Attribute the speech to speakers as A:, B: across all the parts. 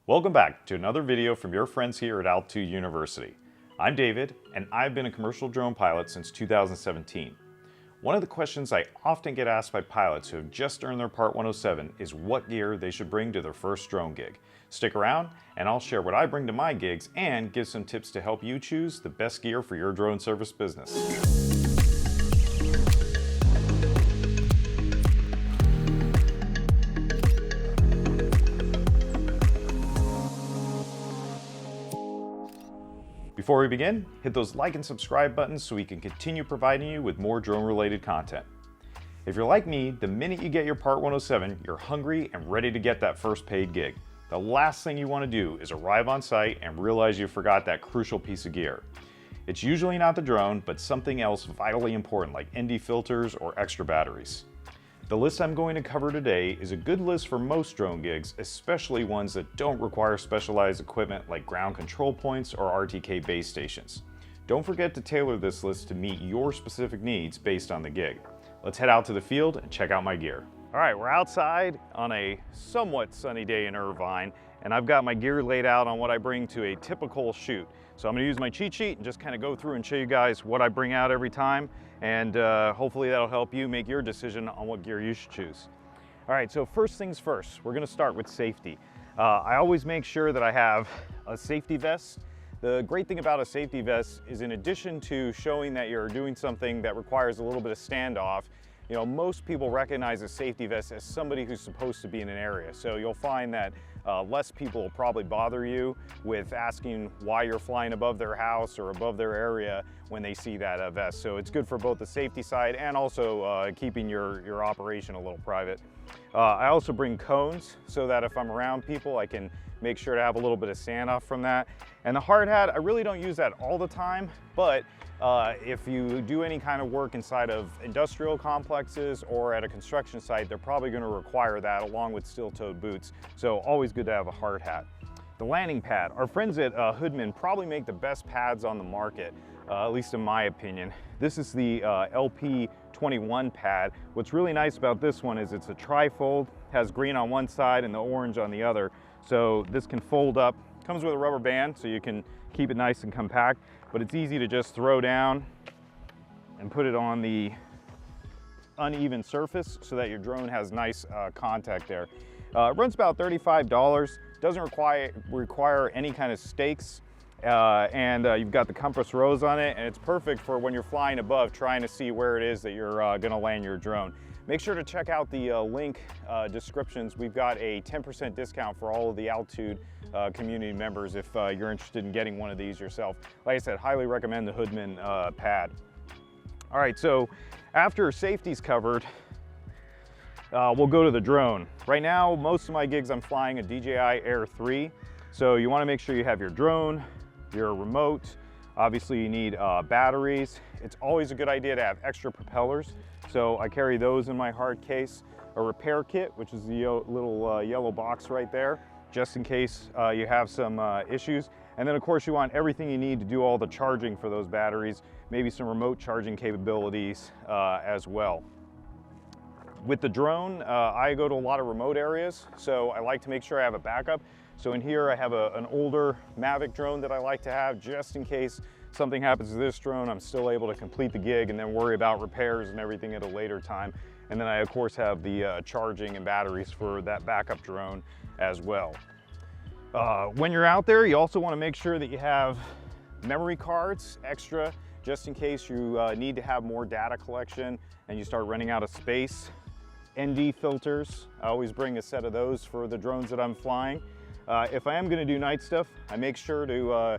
A: Welcome back to another video from your friends here at Altitude University. I'm David, and I've been a commercial drone pilot since 2017. One of the questions I often get asked by pilots who have just earned their Part 107 is what gear they should bring to their first drone gig. Stick around, and I'll share what I bring to my gigs and give some tips to help you choose the best gear for your drone service business. Before we begin, hit those like and subscribe buttons so we can continue providing you with more drone-related content. If you're like me, the minute you get your Part 107, you're hungry and ready to get that first paid gig. The last thing you want to do is arrive on site and realize you forgot that crucial piece of gear. It's usually not the drone, but something else vitally important like ND filters or extra batteries. The list I'm going to cover today is a good list for most drone gigs, especially ones that don't require specialized equipment like ground control points or RTK base stations. Don't forget to tailor this list to meet your specific needs based on the gig. Let's head out to the field and check out my gear. All right, we're outside on a somewhat sunny day in Irvine, and I've got my gear laid out on what I bring to a typical shoot. So I'm gonna use my cheat sheet and just kind of go through and show you guys what I bring out every time, and hopefully that'll help you make your decision on what gear you should choose. All right, so first things first, we're gonna start with safety. I always make sure that I have a safety vest. The great thing about a safety vest is in addition to showing that you're doing something that requires a little bit of standoff, you know, most people recognize a safety vest as somebody who's supposed to be in an area. So you'll find that less people will probably bother you with asking why you're flying above their house or above their area when they see that vest. So it's good for both the safety side and also keeping your operation a little private. I also bring cones so that if I'm around people, I can make sure to have a little bit of standoff from that. And the hard hat, I really don't use that all the time, but if you do any kind of work inside of industrial complexes or at a construction site, they're probably going to require that along with steel-toed boots. So always good to have a hard hat. The landing pad. Our friends at Hoodman probably make the best pads on the market, at least in my opinion. This is the LP21 pad. What's really nice about this one is it's a tri-fold, has green on one side and the orange on the other. So this can fold up, comes with a rubber band so you can keep it nice and compact, but it's easy to just throw down and put it on the uneven surface so that your drone has nice contact there. It runs about $35, doesn't require any kind of stakes, and you've got the compass rose on it, and it's perfect for when you're flying above trying to see where it is that you're gonna land your drone. Make sure to check out the link descriptions. We've got a 10% discount for all of the Altitude community members if you're interested in getting one of these yourself. Like I said, highly recommend the Hoodman pad. All right, so after safety's covered, we'll go to the drone. Right now, most of my gigs I'm flying a DJI Air 3. So you wanna make sure you have your drone, your remote. Obviously you need batteries. It's always a good idea to have extra propellers. So I carry those in my hard case, a repair kit, which is the little yellow box right there, just in case you have some issues. And then of course you want everything you need to do all the charging for those batteries, maybe some remote charging capabilities as well. With the drone, I go to a lot of remote areas, so I like to make sure I have a backup. So in here I have an older Mavic drone that I like to have just in case something happens to this drone, I'm still able to complete the gig and then worry about repairs and everything at a later time. And then I of course have the charging and batteries for that backup drone as well. When you're out there, you also want to make sure that you have memory cards extra just in case you need to have more data collection and you start running out of space. ND filters, I always bring a set of those for the drones that I'm flying. If I am going to do night stuff, I make sure to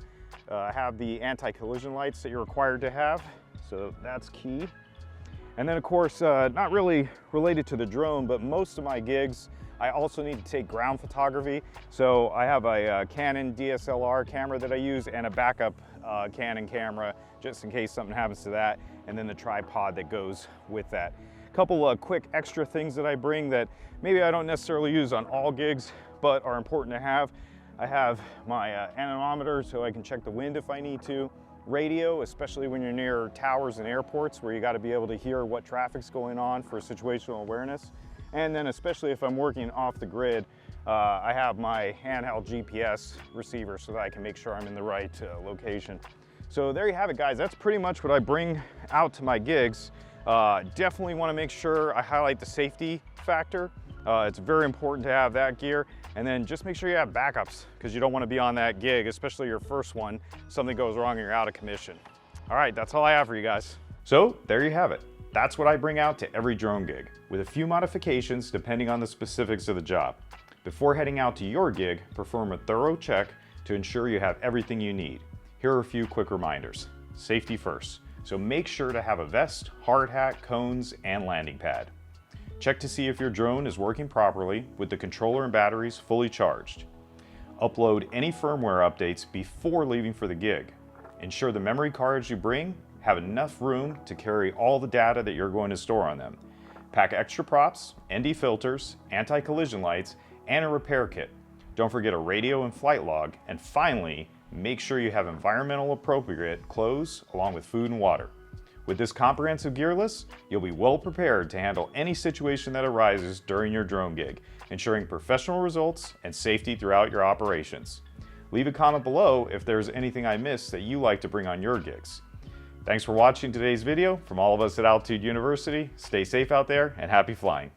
A: have the anti-collision lights that you're required to have, so that's key. And then of course, not really related to the drone, but most of my gigs, I also need to take ground photography. So I have a Canon DSLR camera that I use and a backup Canon camera just in case something happens to that, and then the tripod that goes with that. A couple of quick extra things that I bring that maybe I don't necessarily use on all gigs, but are important to have. I have my anemometer so I can check the wind if I need to. Radio, especially when you're near towers and airports where you got to be able to hear what traffic's going on for situational awareness. And then especially if I'm working off the grid,
B: I have my handheld GPS receiver so that I can make sure I'm in the right location. So there you have it, guys. That's pretty much what I bring out to my gigs. Definitely want to make sure I highlight the safety factor. It's very important to have that gear, and then just make sure you have backups, because you don't want to be on that gig, especially your first one. Something goes wrong and you're out of commission. All right, that's all I have for you guys.
A: So there you have it. That's what I bring out to every drone gig, with a few modifications depending on the specifics of the job. Before heading out to your gig, perform a thorough check to ensure you have everything you need. Here are a few quick reminders. Safety first, so make sure to have a vest, hard hat, cones, and landing pad. Check to see if your drone is working properly with the controller and batteries fully charged. Upload any firmware updates before leaving for the gig. Ensure the memory cards you bring have enough room to carry all the data that you're going to store on them. Pack extra props, ND filters, anti-collision lights, and a repair kit. Don't forget a radio and flight log, and finally, make sure you have environmental appropriate clothes along with food and water. With this comprehensive gear list, you'll be well prepared to handle any situation that arises during your drone gig, ensuring professional results and safety throughout your operations. Leave a comment below if there's anything I missed that you like to bring on your gigs. Thanks for watching today's video. From all of us at Altitude University, stay safe out there and happy flying.